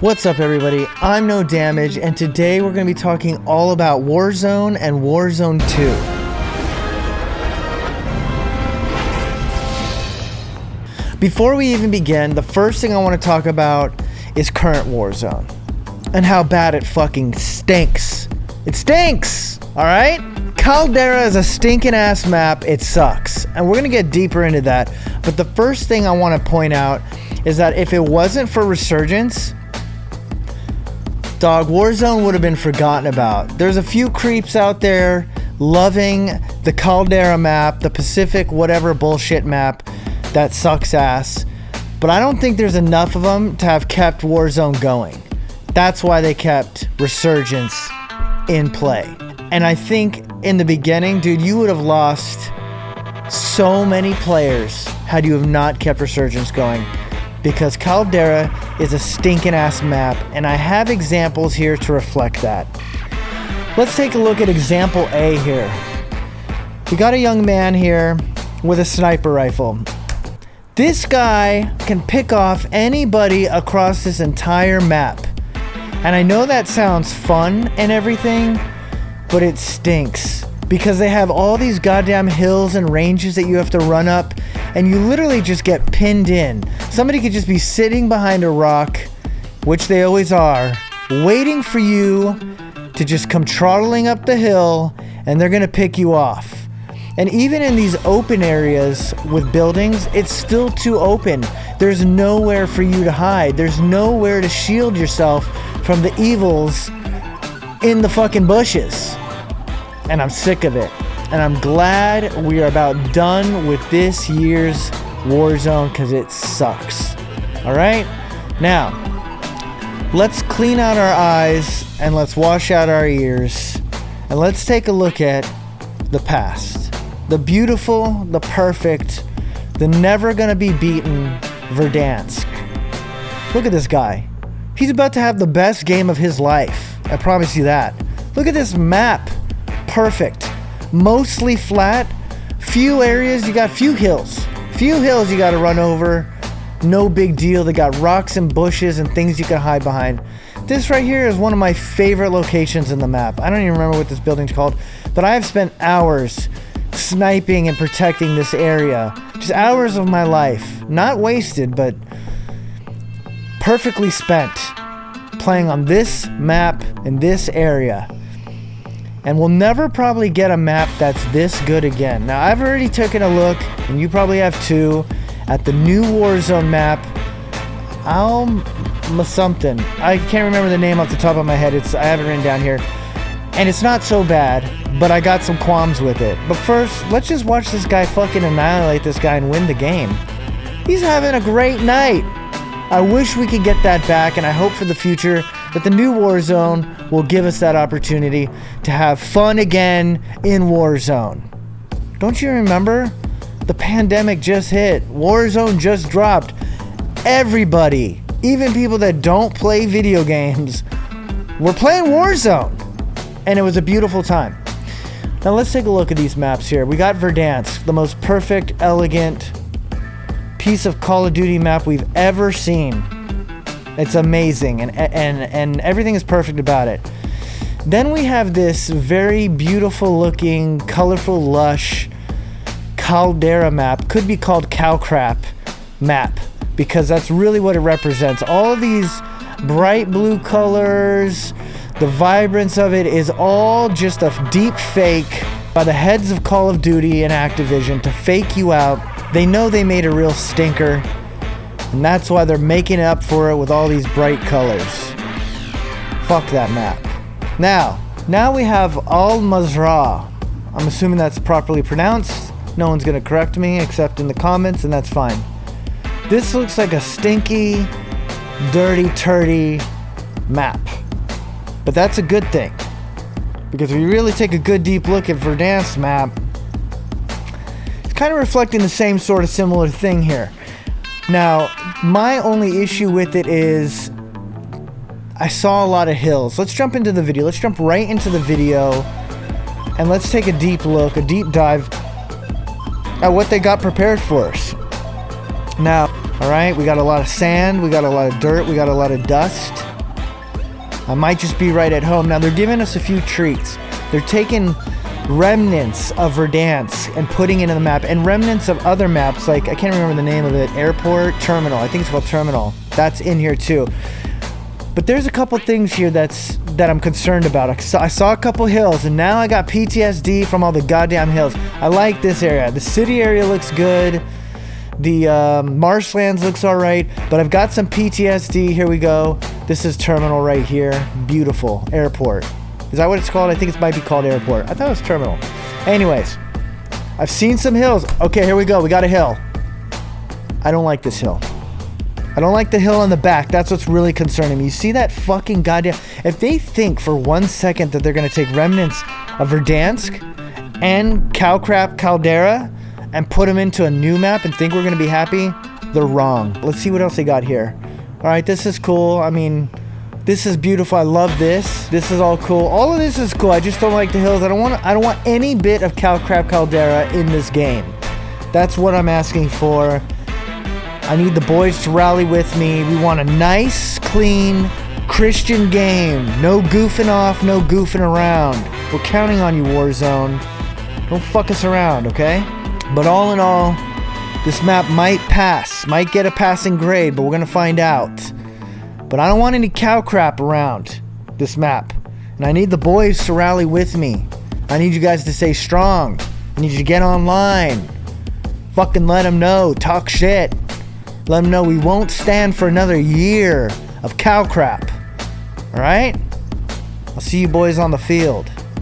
What's up everybody, I'm No Damage, and today we're going to be talking all about Warzone and Warzone 2. Before we even begin, the first thing I want to talk about is current Warzone and how bad it fucking stinks. It stinks, alright? Caldera is a stinking ass map, it sucks, and we're going to get deeper into that, but the first thing I want to point out is that if it wasn't for Resurgence, dog, Warzone would have been forgotten about. There's a few creeps out there loving the Caldera map, the Pacific whatever bullshit map that sucks ass, but I don't think there's enough of them to have kept Warzone going. That's why they kept Resurgence in play. And I think in the beginning, dude, you would have lost so many players had you have not kept Resurgence going, because Caldera is a stinking ass map, and I have examples here to reflect that. Let's take a look at example A here. We got a young man here with a sniper rifle. This guy can pick off anybody across this entire map. And I know that sounds fun and everything, but it stinks, because they have all these goddamn hills and ranges that you have to run up, and you literally just get pinned in. Somebody could just be sitting behind a rock, which they always are, waiting for you to just come trottling up the hill, and they're gonna pick you off. And even in these open areas with buildings, it's still too open. There's nowhere for you to hide. There's nowhere to shield yourself from the evils in the fucking bushes. And I'm sick of it. And I'm glad we are about done with this year's Warzone, because it sucks. Alright? Now, let's clean out our eyes and let's wash out our ears. And let's take a look at the past. The beautiful, the perfect, the never gonna be beaten Verdansk. Look at this guy. He's about to have the best game of his life. I promise you that. Look at this map. Perfect. Mostly flat. Few areas, you got few hills. Few hills you gotta run over. No big deal. They got rocks and bushes and things you can hide behind. This right here is one of my favorite locations in the map. I don't even remember what this building's called, but I have spent hours sniping and protecting this area. Just hours of my life. Not wasted, but perfectly spent playing on this map in this area. And we'll never probably get a map that's this good again. Now, I've already taken a look, and you probably have too, at the new Warzone map. Something. I can't remember the name off the top of my head. I have it written down here. And it's not so bad, but I got some qualms with it. But first, let's just watch this guy fucking annihilate this guy and win the game. He's having a great night. I wish we could get that back, and I hope for the future that the new Warzone will give us that opportunity to have fun again in Warzone. Don't you remember? The pandemic just hit. Warzone just dropped. Everybody, even people that don't play video games, were playing Warzone. And it was a beautiful time. Now let's take a look at these maps here. We got Verdansk, the most perfect, elegant piece of Call of Duty map we've ever seen. It's amazing, and everything is perfect about it. Then we have this very beautiful looking, colorful, lush Caldera map. Could be called cow crap map, because that's really what it represents. All of these bright blue colors, the vibrance of it is all just a deep fake by the heads of Call of Duty and Activision to fake you out. They know they made a real stinker, and that's why they're making up for it with all these bright colors. Fuck that map. Now we have AL Mazrah. I'm assuming that's properly pronounced. No one's gonna correct me except in the comments, and that's fine. This looks like a stinky, dirty, turdy map. But that's a good thing, because if you really take a good deep look at Verdansk's map, it's kind of reflecting the same sort of similar thing here. Now, my only issue with it is I saw a lot of hills. Let's jump into the video. Let's jump right into the video, and let's take a deep look, a deep dive at what they got prepared for us. Now, all All right, we got a lot of sand, we got a lot of dirt, we got a lot of dust. I might just be right at home. Now they're giving us a few treats. They're taking remnants of Verdansk and putting it in the map, and remnants of other maps, like I can't remember the name of it, airport, terminal, I think it's called terminal. That's in here too. But there's a couple things here that I'm concerned about. I saw a couple hills, and now I got PTSD from all the goddamn hills. I like this area. The city area looks good. The marshlands looks all right, but I've got some PTSD. Here we go. This is terminal right here. Beautiful. Airport. Is that what it's called? I think it might be called airport. I thought it was terminal. Anyways, I've seen some hills. Okay, here we go. We got a hill. I don't like this hill. I don't like the hill on the back. That's what's really concerning me. You see that fucking goddamn... If they think for 1 second that they're going to take remnants of Verdansk and Cowcrap Caldera and put them into a new map and think we're going to be happy, they're wrong. Let's see what else they got here. All right, this is cool. I mean... This is beautiful. I love this. This is all cool. All of this is cool. I just don't like the hills. I don't want any bit of Cowcrap Caldera in this game. That's what I'm asking for. I need the boys to rally with me. We want a nice, clean, Christian game. No goofing off, no goofing around. We're counting on you, Warzone. Don't fuck us around, okay? But all in all, this map might pass. Might get a passing grade, but we're gonna find out. But I don't want any cow crap around this map. And I need the boys to rally with me. I need you guys to stay strong. I need you to get online. Fucking let them know. Talk shit. Let them know we won't stand for another year of cow crap. Alright? I'll see you boys on the field.